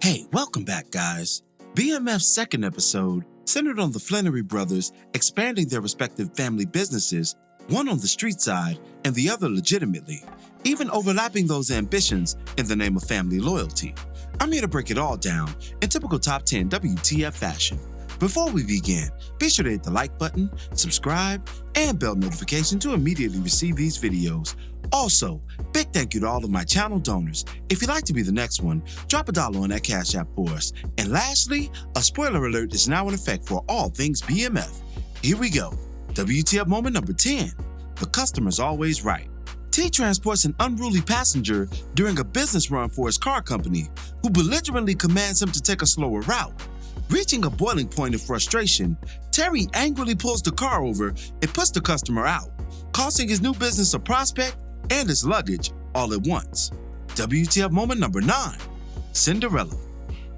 Hey, welcome back, guys. BMF's second episode centered on the Flannery brothers expanding their respective family businesses, one on the street side and the other legitimately, even overlapping those ambitions in the name of family loyalty. I'm here to break it all down in typical Top 10 WTF fashion. Before we begin, be sure to hit the like button, subscribe, and bell notification to immediately receive these videos. Also, big thank you to all of my channel donors. If you'd like to be the next one, drop $1 on that Cash App for us. And lastly, a spoiler alert is now in effect for all things BMF. Here we go. WTF moment number 10. The customer's always right. T transports an unruly passenger during a business run for his car company, who belligerently commands him to take a slower route. Reaching a boiling point of frustration, Terry angrily pulls the car over and puts the customer out, costing his new business a prospect and his luggage all at once. WTF moment number 9. Cinderella.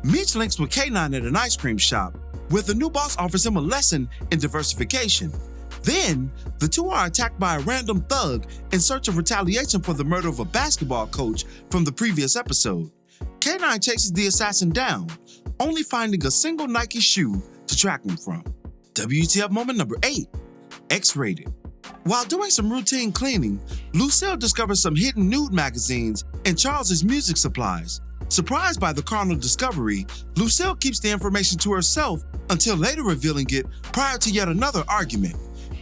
Meech links with K9 at an ice cream shop, where the new boss offers him a lesson in diversification. Then, the two are attacked by a random thug in search of retaliation for the murder of a basketball coach from the previous episode. K9 chases the assassin down, only finding a single Nike shoe to track him from. WTF moment number 8. X-rated. While doing some routine cleaning, Lucille discovers some hidden nude magazines in Charles's music supplies. Surprised by the carnal discovery, Lucille keeps the information to herself until later revealing it prior to yet another argument.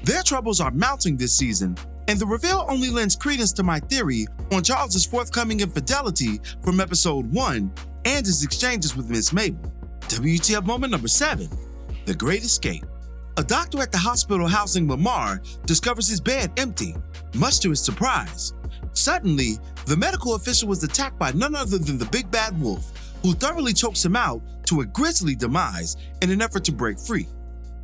Their troubles are mounting this season, and the reveal only lends credence to my theory on Charles's forthcoming infidelity from episode 1 and his exchanges with Miss Mabel. WTF moment number 7. The Great Escape. A doctor at the hospital housing Lamar discovers his bed empty, much to his surprise. Suddenly, the medical official was attacked by none other than the big bad wolf, who thoroughly chokes him out to a grisly demise in an effort to break free.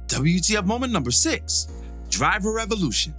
WTF moment number 6. Driver Revolution.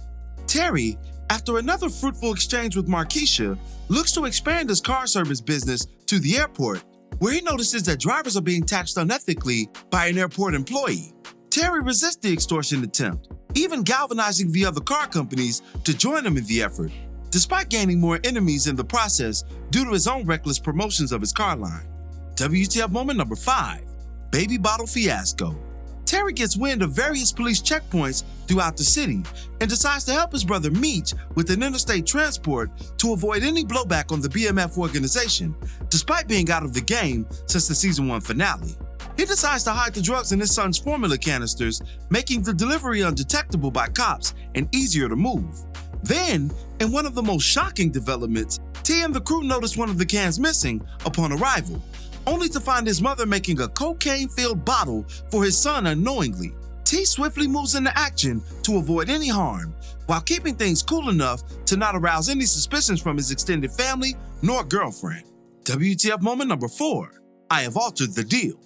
Terry, after another fruitful exchange with Markeisha, looks to expand his car service business to the airport, where he notices that drivers are being taxed unethically by an airport employee. Terry resists the extortion attempt, even galvanizing the other car companies to join him in the effort, despite gaining more enemies in the process due to his own reckless promotions of his car line. WTF moment number 5. Baby bottle fiasco. Terry gets wind of various police checkpoints throughout the city and decides to help his brother Meech with an interstate transport to avoid any blowback on the BMF organization, despite being out of the game since the season 1 finale. He decides to hide the drugs in his son's formula canisters, making the delivery undetectable by cops and easier to move. Then, in one of the most shocking developments, T and the crew notice one of the cans missing upon arrival, only to find his mother making a cocaine-filled bottle for his son unknowingly. T swiftly moves into action to avoid any harm, while keeping things cool enough to not arouse any suspicions from his extended family nor girlfriend. WTF moment number 4. I have altered the deal.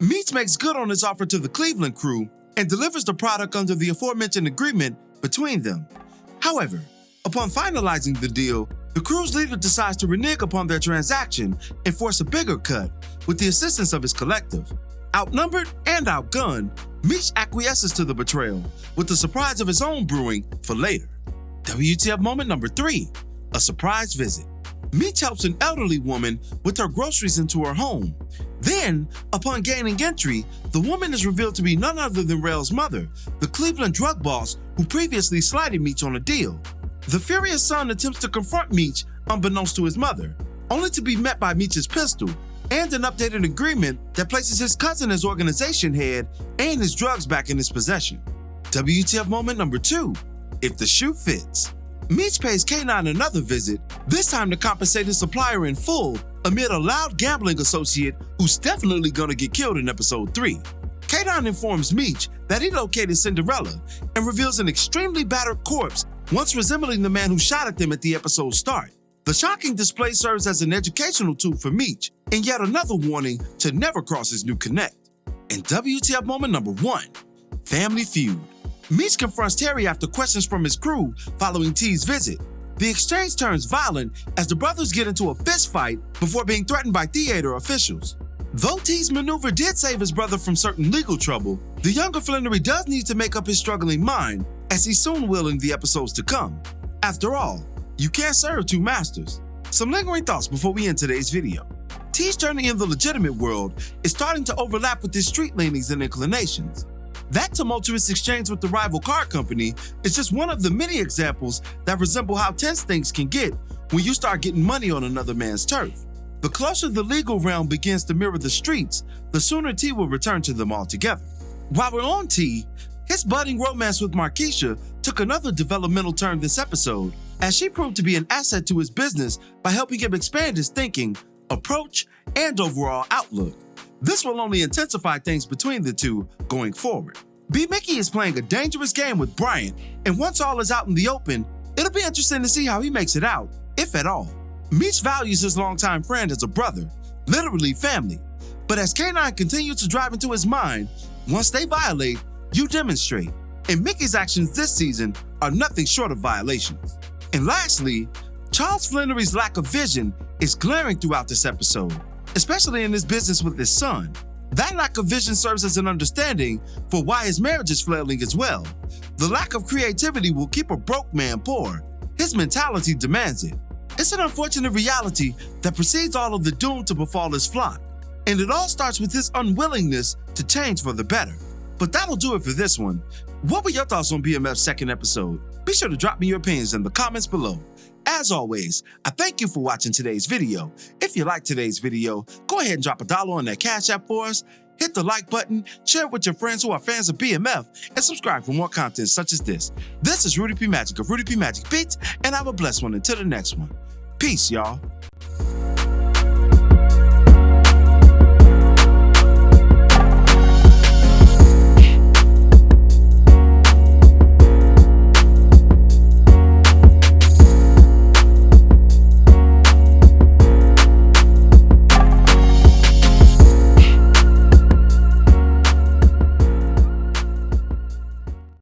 Meech makes good on his offer to the Cleveland crew and delivers the product under the aforementioned agreement between them. However, upon finalizing the deal, the crew's leader decides to renege upon their transaction and force a bigger cut with the assistance of his collective. Outnumbered and outgunned, Meech acquiesces to the betrayal, with the surprise of his own brewing for later. WTF moment number 3. A surprise visit. Meech helps an elderly woman with her groceries into her home. Then, upon gaining entry, the woman is revealed to be none other than Rael's mother, the Cleveland drug boss who previously slighted Meech on a deal. The furious son attempts to confront Meech unbeknownst to his mother, only to be met by Meech's pistol and an updated agreement that places his cousin as organization head and his drugs back in his possession. WTF moment number 2. If the shoe fits. Meech pays K9 another visit, this time to compensate his supplier in full amid a loud gambling associate who's definitely gonna get killed in episode 3. K9 informs Meech that he located Cinderella and reveals an extremely battered corpse once resembling the man who shot at them at the episode's start. The shocking display serves as an educational tool for Meech and yet another warning to never cross his new connect. And WTF moment number 1. Family feud. Meech confronts Terry after questions from his crew following T's visit. The exchange turns violent as the brothers get into a fist fight before being threatened by theater officials. Though T's maneuver did save his brother from certain legal trouble, the younger Flannery does need to make up his struggling mind, as he soon will in the episodes to come. After all, you can't serve two masters. Some lingering thoughts before we end today's video. T T's journey in the legitimate world is starting to overlap with his street leanings and inclinations. That tumultuous exchange with the rival car company is just one of the many examples that resemble how tense things can get when you start getting money on another man's turf. The closer the legal realm begins to mirror the streets, the sooner T will return to them altogether. While we're on T, his budding romance with Marquisha took another developmental turn this episode, as she proved to be an asset to his business by helping him expand his thinking, approach, and overall outlook. This will only intensify things between the two going forward. B. Mickey is playing a dangerous game with Bryant, and once all is out in the open, it'll be interesting to see how he makes it out, if at all. Meech values his longtime friend as a brother, literally family, but as K9 continues to drive into his mind, once they violate, you demonstrate, and Mickey's actions this season are nothing short of violations. And lastly, Charles Flannery's lack of vision is glaring throughout this episode, especially in his business with his son. That lack of vision serves as an understanding for why his marriage is flailing as well. The lack of creativity will keep a broke man poor. His mentality demands it. It's an unfortunate reality that precedes all of the doom to befall his flock, and it all starts with his unwillingness to change for the better. But that'll do it for this one. What were your thoughts on BMF's second episode? Be sure to drop me your opinions in the comments below. As always, I thank you for watching today's video. If you liked today's video, go ahead and drop $1 on that Cash App for us, hit the like button, share it with your friends who are fans of BMF, and subscribe for more content such as this. This is Rudy P. Magic of Rudy P. Magic Beats, and have a blessed one until the next one. Peace, y'all.